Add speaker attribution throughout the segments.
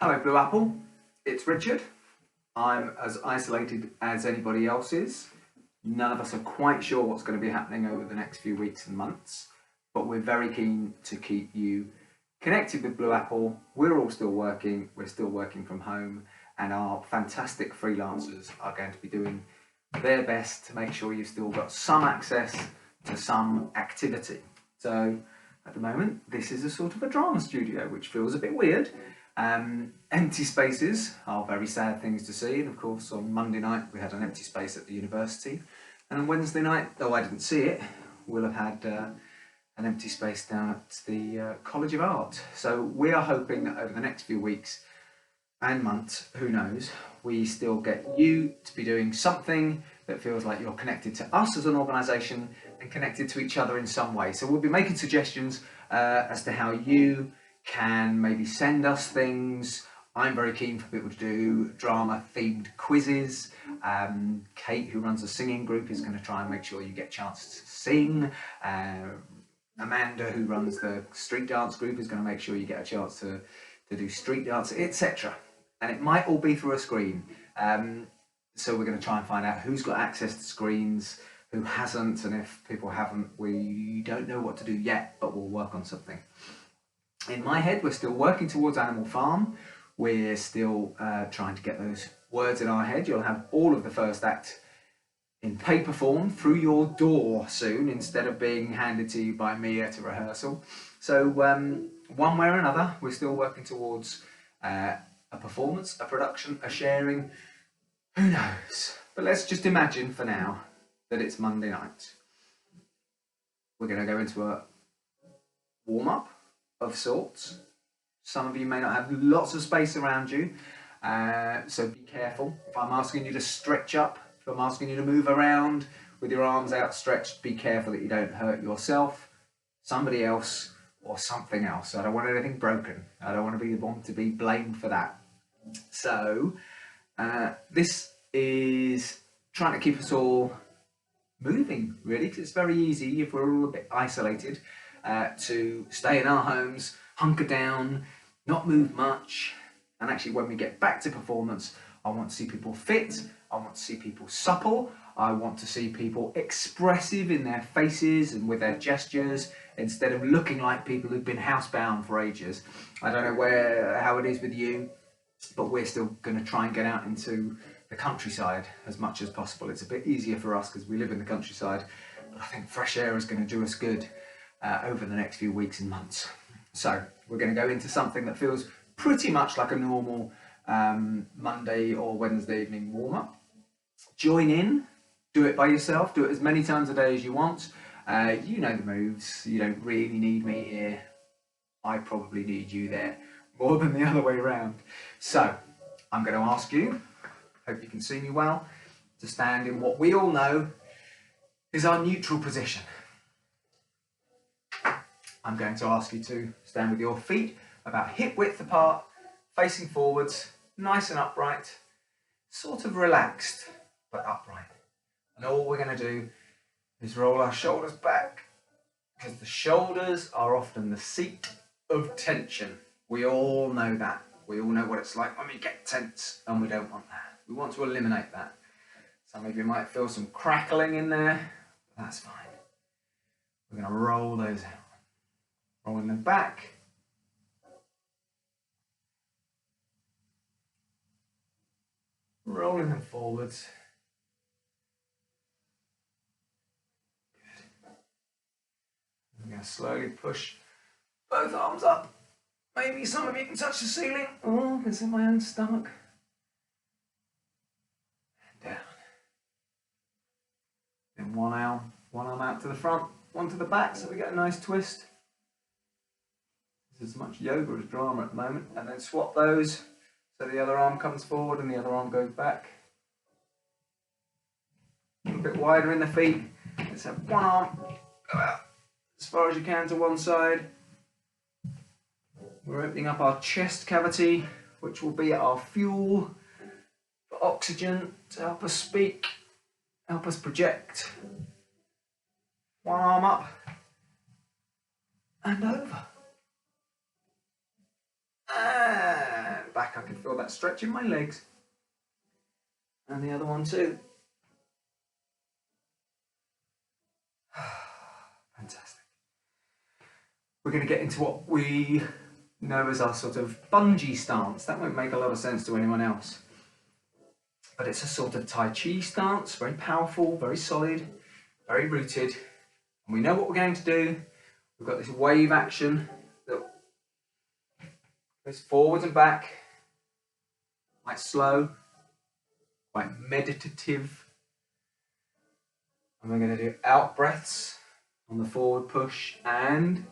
Speaker 1: Hello Blue Apple, it's Richard. I'm as isolated as anybody else is. None of us are quite sure what's going to be happening over the next few weeks and months, but we're very keen to keep you connected with Blue Apple. We're all still working, we're still working from home, and our fantastic freelancers are going to be doing their best to make sure you've still got some access to some activity. So at the moment, this is a sort of a drama studio, which feels a bit weird. Empty spaces are very sad things to see, and of course on Monday night we had an empty space at the university, and on Wednesday night, though I didn't see it, we'll have had an empty space down at the College of Art. So we are hoping that over the next few weeks and months, who knows, we still get you to be doing something that feels like you're connected to us as an organisation and connected to each other in some way. So we'll be making suggestions as to how you can maybe send us things. I'm very keen for people to do drama themed quizzes. Kate, who runs a singing group, is going to try and make sure you get a chance to sing. Amanda, who runs the street dance group, is going to make sure you get a chance to do street dance, etc. And it might all be through a screen. So we're going to try and find out who's got access to screens, who hasn't, and if people haven't, we don't know what to do yet, but we'll work on something. In my head, we're still working towards Animal Farm. We're still trying to get those words in our head. You'll have all of the first act in paper form through your door soon, instead of being handed to you by me at a rehearsal. So one way or another, we're still working towards a performance, a production, a sharing. Who knows? But let's just imagine for now that it's Monday night. We're going to go into a warm-up of sorts. Some of you may not have lots of space around you, so be careful. If I'm asking you to stretch up, if I'm asking you to move around with your arms outstretched, be careful that you don't hurt yourself, somebody else, or something else. I don't want anything broken. I don't want to be the one to be blamed for that. So this is trying to keep us all moving, really, because it's very easy if we're all a bit isolated to stay in our homes, hunker down, not move much. And actually, when we get back to performance, I want to see people fit, I want to see people supple, I want to see people expressive in their faces and with their gestures, instead of looking like people who've been housebound for ages. I don't know how it is with you, but we're still going to try and get out into the countryside as much as possible. It's a bit easier for us because we live in the countryside, but I think fresh air is going to do us good over the next few weeks and months. So we're going to go into something that feels pretty much like a normal Monday or Wednesday evening warm-up. Join in, do it by yourself, do it as many times a day as you want. You know the moves, you don't really need me here. I probably need you there more than the other way around. So I'm going to ask you, hope you can see me well, to stand in what we all know is our neutral position. I'm going to ask you to stand with your feet about hip width apart, facing forwards, nice and upright, sort of relaxed, but upright. And all we're going to do is roll our shoulders back, because the shoulders are often the seat of tension. We all know that. We all know what it's like when we get tense, and we don't want that. We want to eliminate that. Some of you might feel some crackling in there, but that's fine. We're going to roll those out. Rolling them back. Rolling them forwards. Good. I'm going to slowly push both arms up. Maybe some of you can touch the ceiling. Oh, it's in my own stomach. And down. Then one arm out to the front, one to the back, so we get a nice twist. This is as much yoga as drama at the moment. And then swap those, so the other arm comes forward and the other arm goes back. A bit wider in the feet. Let's have one arm go out as far as you can to one side. We're opening up our chest cavity, which will be our fuel for oxygen to help us speak, help us project. One arm up and over. And back like stretching my legs. And the other one too. Fantastic. We're going to get into what we know as our sort of bungee stance. That won't make a lot of sense to anyone else. But it's a sort of Tai Chi stance, very powerful, very solid, very rooted. And we know what we're going to do. We've got this wave action that goes forwards and back, quite slow, quite meditative. And we're going to do out breaths on the forward push and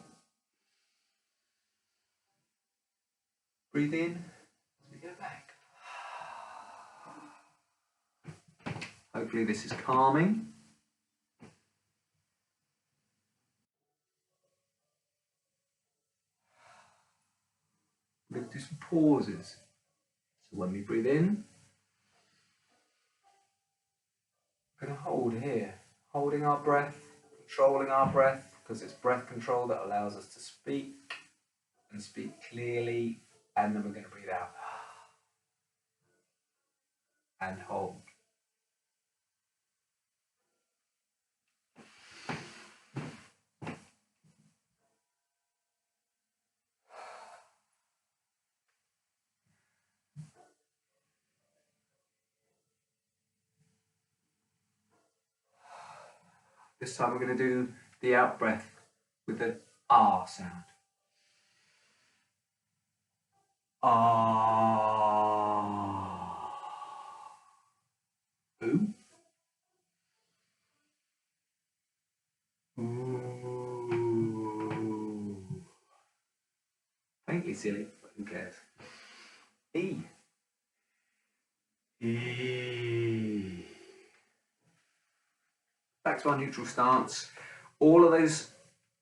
Speaker 1: breathe in as we go back. Hopefully this is calming. We're going to do some pauses. So when we breathe in, we're going to hold here, holding our breath, controlling our breath, because it's breath control that allows us to speak and speak clearly, and then we're going to breathe out and hold. This time we're going to do the out breath with the R sound. Ah. Ooh. Ooh. Faintly silly, but who cares? E. E. Back to our neutral stance. All of those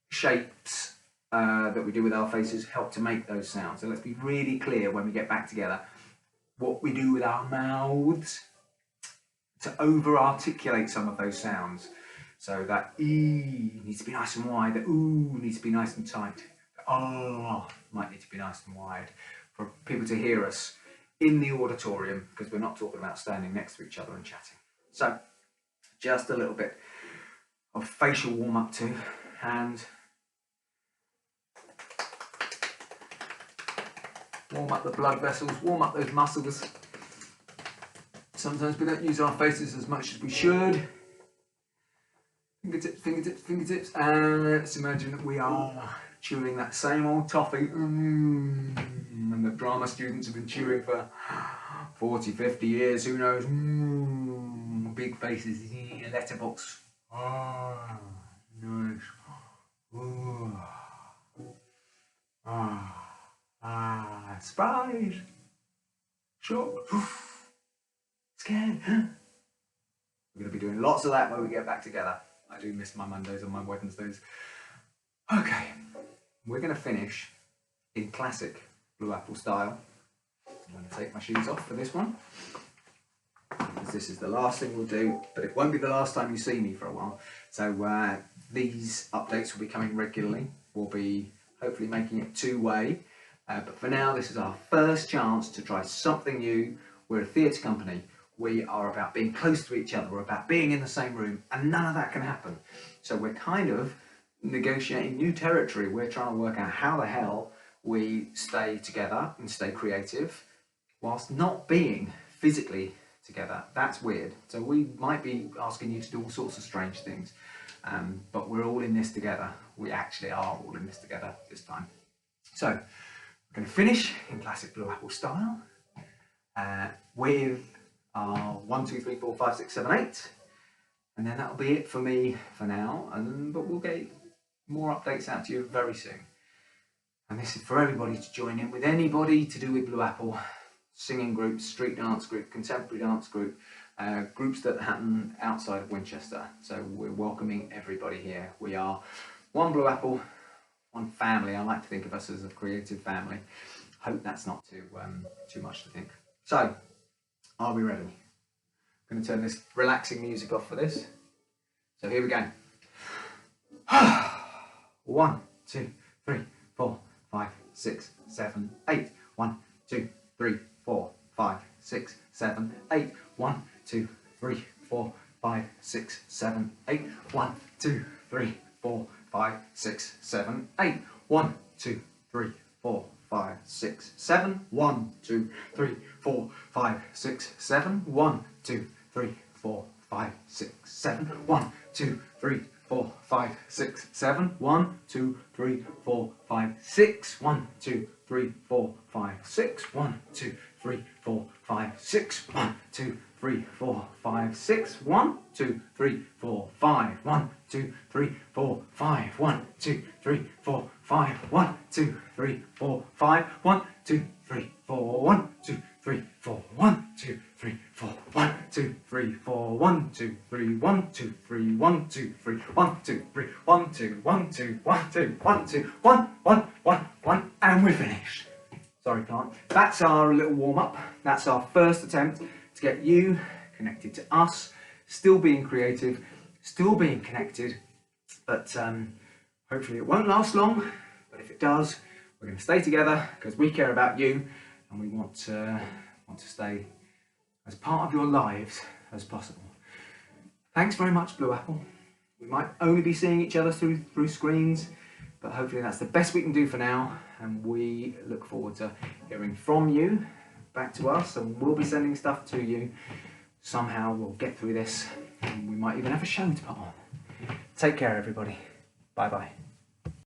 Speaker 1: shapes that we do with our faces help to make those sounds. So let's be really clear when we get back together what we do with our mouths to over-articulate some of those sounds. So that E needs to be nice and wide, the ooh needs to be nice and tight, the ah might need to be nice and wide for people to hear us in the auditorium, because we're not talking about standing next to each other and chatting. So just a little bit of facial warm-up too, and warm up the blood vessels, warm up those muscles. Sometimes we don't use our faces as much as we should. Fingertips, fingertips, fingertips, and let's imagine that we are chewing that same old toffee and that drama students have been chewing for 40, 50 years, who knows. Big faces, letterbox. Ah, nice. Ooh. Surprise! Shock! Scared! We're going to be doing lots of that when we get back together. I do miss my Mondays and my Wednesdays. Okay, we're going to finish in classic Blue Apple style. I'm going to take my shoes off for this one, because this is the last thing we'll do, but it won't be the last time you see me for a while. So these updates will be coming regularly. We'll be hopefully making it two-way. But for now, this is our first chance to try something new. We're a theatre company. We are about being close to each other. We're about being in the same room, and none of that can happen. So we're kind of negotiating new territory. We're trying to work out how the hell we stay together and stay creative whilst not being physically together. That's weird. So we might be asking you to do all sorts of strange things, but we're all in this together. We actually are all in this together this time. So we're going to finish in classic Blue Apple style with our 1, 2, 3, 4, 5, 6, 7, 8, and then that'll be it for me for now. But we'll get more updates out to you very soon. And this is for everybody to join in with, anybody to do with Blue Apple, singing groups, street dance group, contemporary dance group, groups that happen outside of Winchester. So we're welcoming everybody here. We are one Blue Apple, one family. I like to think of us as a creative family. Hope that's not too much to think. So, are we ready? I'm going to turn this relaxing music off for this. So here we go. 1, 2, 3, 4, 5, 6, 7, 8. 1, 2, 3, 4, 6, 7, 8. 1, 2, 3, 4, 5, 6, 7, 8. 1, 2, 3, 4, 5, 6, 7, 8. 1, 2, 3, 4, 5, 6, 7. 1, 2, 3, 4, 5, 6, 7. 1, 2, 3, 4, 5, 6, 7. 1, 2, 3, 4, 5, 6, 7. 1, 2, 3, 4, 5, 6. 1, 2, 3, 4, 5, 6. 1, 2, 3, 4, 5, 6. 1, 2, 3, 4, 5, 6. 1, 2, 3, 4, 5. 1, 2, 3, 4, 5. 1, 2, 3, 4, 5. 1, 2, 3, 4, 5. 1, 2, 3, 4. 1, 2, 3, 4. 1, 2, 3, 4. 1, 2, 3, 4. 1, 2, 3, 1, 2, 3, 1, 2, 3, 1, 2, 3, 1, 2, 1, 2, 1, 2, 1, 2, 1, 1, 1, 1, and we're finished. Sorry, plant. That's our little warm-up. That's our first attempt to get you connected to us, still being creative, still being connected, but hopefully it won't last long, but if it does, we're going to stay together because we care about you and we want to stay as part of your lives as possible. Thanks very much, Blue Apple. We might only be seeing each other through screens, but hopefully that's the best we can do for now, and we look forward to hearing from you back to us, and we'll be sending stuff to you. Somehow we'll get through this, and we might even have a show to put on. Take care, everybody. Bye bye.